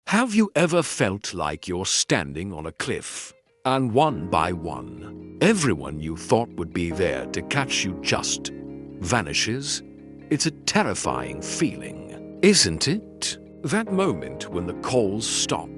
Have you ever felt like you're standing on a cliff, and one by one, everyone you thought would be there to catch you just vanishes? It's a terrifying feeling, isn't it? That moment when the calls stop,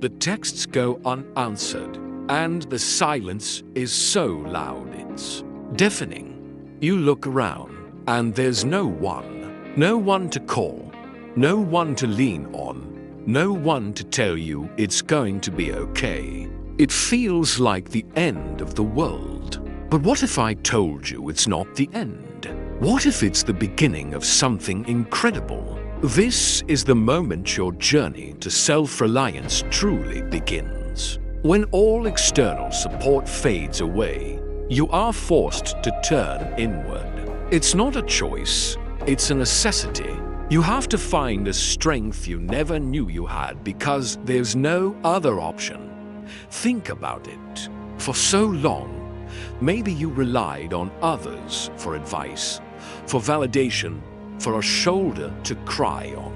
the texts go unanswered, and the silence is so loud it's deafening. You look around, and there's no one to call, no one to lean on, no one to tell you it's going to be okay. It feels like the end of the world. But what if I told you it's not the end? What if it's the beginning of something incredible? This is the moment your journey to self-reliance truly begins. When all external support fades away, you are forced to turn inward. It's not a choice, it's a necessity. You have to find a strength you never knew you had because there's no other option. Think about it. For so long, maybe you relied on others for advice, for validation, for a shoulder to cry on.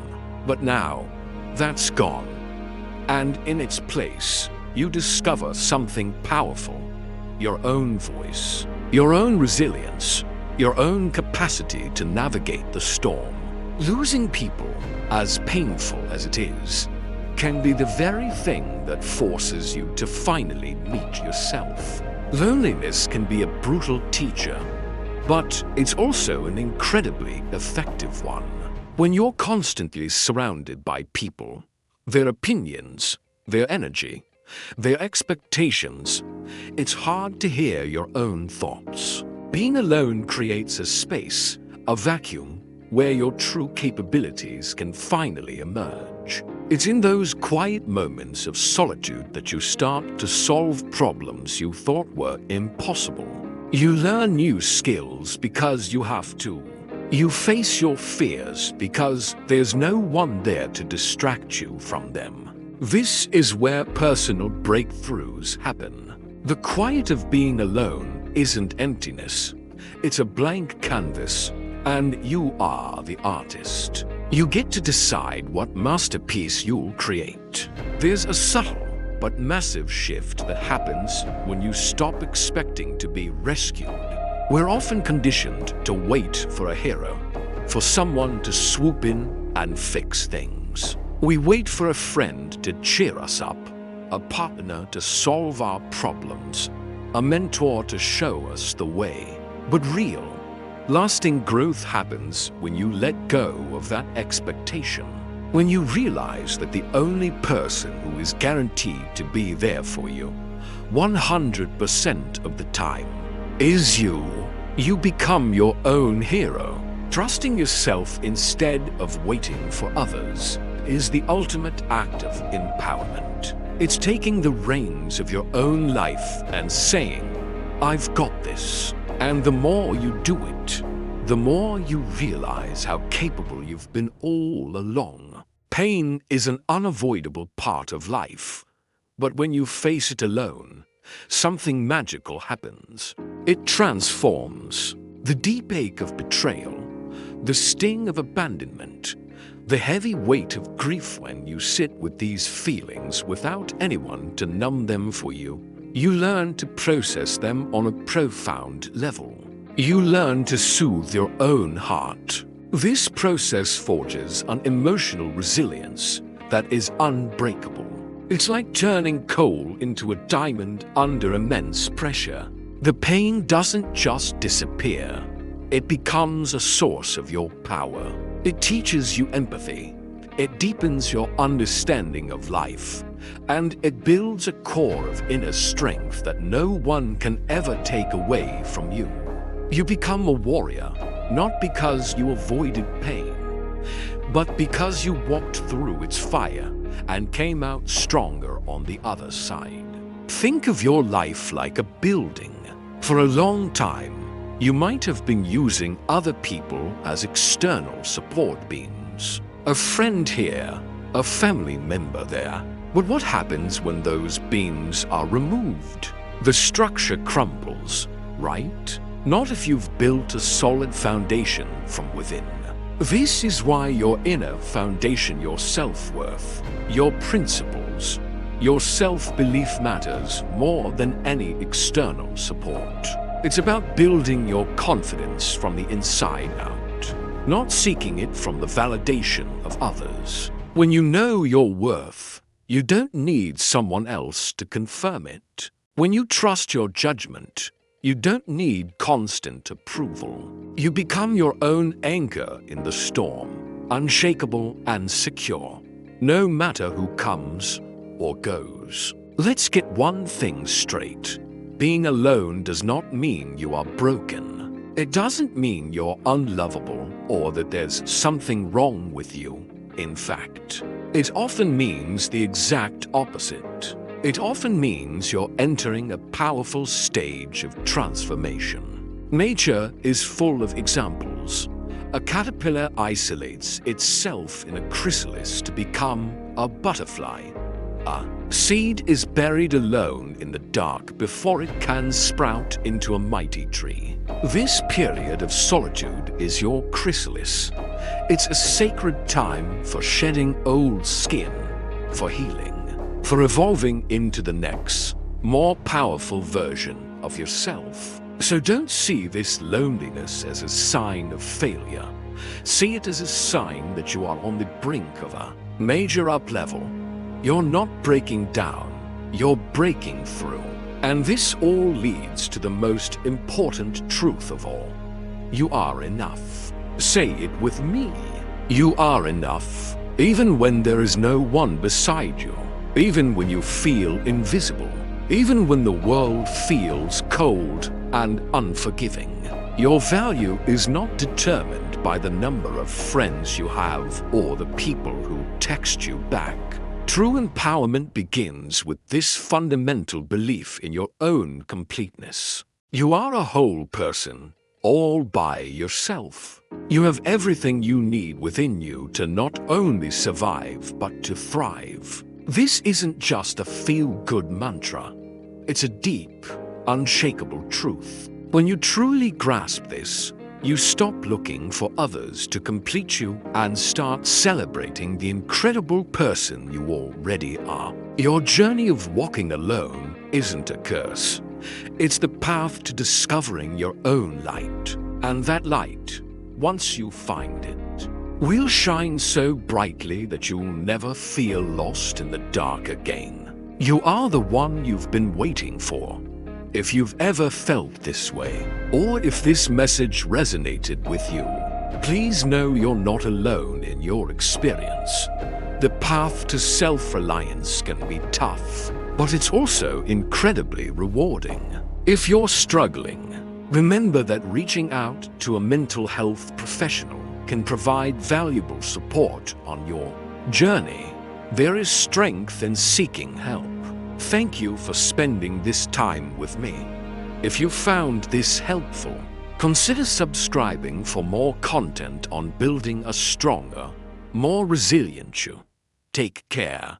But now, that's gone. And in its place, you discover something powerful. Your own voice, your own resilience, your own capacity to navigate the storm. Losing people, as painful as it is, can be the very thing that forces you to finally meet yourself. Loneliness can be a brutal teacher, but it's also an incredibly effective one. When you're constantly surrounded by people, their opinions, their energy, their expectations, it's hard to hear your own thoughts. Being alone creates a space, a vacuum, where your true capabilities can finally emerge. It's in those quiet moments of solitude that you start to solve problems you thought were impossible. You learn new skills because you have to. You face your fears because there's no one there to distract you from them. This is where personal breakthroughs happen. The quiet of being alone isn't emptiness. It's a blank canvas, and you are the artist. You get to decide what masterpiece you'll create. There's a subtle but massive shift that happens when you stop expecting to be rescued. We're often conditioned to wait for a hero, for someone to swoop in and fix things. We wait for a friend to cheer us up, a partner to solve our problems, a mentor to show us the way. But real, lasting growth happens when you let go of that expectation. When you realize that the only person who is guaranteed to be there for you 100% of the time is you. You become your own hero. Trusting yourself instead of waiting for others is the ultimate act of empowerment. It's taking the reins of your own life and saying, "I've got this." And the more you do it, the more you realize how capable you've been all along. Pain is an unavoidable part of life, but when you face it alone, something magical happens. It transforms. The deep ache of betrayal, the sting of abandonment, the heavy weight of grief when you sit with these feelings without anyone to numb them for you. You learn to process them on a profound level. You learn to soothe your own heart. This process forges an emotional resilience that is unbreakable. It's like turning coal into a diamond under immense pressure. The pain doesn't just disappear. It becomes a source of your power. It teaches you empathy. It deepens your understanding of life. And it builds a core of inner strength that no one can ever take away from you. You become a warrior, not because you avoided pain, but because you walked through its fire and came out stronger on the other side. Think of your life like a building. For a long time, you might have been using other people as external support beams. A friend here, a family member there. But what happens when those beams are removed? The structure crumbles, right? Not if you've built a solid foundation from within. This is why your inner foundation, your self-worth, your principles, your self-belief matters more than any external support. It's about building your confidence from the inside out, not seeking it from the validation of others. When you know your worth, you don't need someone else to confirm it. When you trust your judgment, you don't need constant approval. You become your own anchor in the storm, unshakable and secure, no matter who comes or goes. Let's get one thing straight. Being alone does not mean you are broken. It doesn't mean you're unlovable or that there's something wrong with you. In fact, it often means the exact opposite. It often means you're entering a powerful stage of transformation. Nature is full of examples. A caterpillar isolates itself in a chrysalis to become a butterfly. A seed is buried alone in the dark before it can sprout into a mighty tree. This period of solitude is your chrysalis. It's a sacred time for shedding old skin, for healing, for evolving into the next, more powerful version of yourself. So don't see this loneliness as a sign of failure. See it as a sign that you are on the brink of a major up-level. You're not breaking down, you're breaking through. And this all leads to the most important truth of all. You are enough. Say it with me. You are enough, even when there is no one beside you, even when you feel invisible, even when the world feels cold and unforgiving. Your value is not determined by the number of friends you have or the people who text you back. True empowerment begins with this fundamental belief in your own completeness. You are a whole person, all by yourself. You have everything you need within you to not only survive, but to thrive. This isn't just a feel-good mantra. It's a deep, unshakable truth. When you truly grasp this, you stop looking for others to complete you and start celebrating the incredible person you already are. Your journey of walking alone isn't a curse. It's the path to discovering your own light. And that light, once you find it, will shine so brightly that you'll never feel lost in the dark again. You are the one you've been waiting for. If you've ever felt this way, or if this message resonated with you, please know you're not alone in your experience. The path to self-reliance can be tough, but it's also incredibly rewarding. If you're struggling, remember that reaching out to a mental health professional can provide valuable support on your journey. There is strength in seeking help. Thank you for spending this time with me. If you found this helpful, consider subscribing for more content on building a stronger, more resilient you. Take care.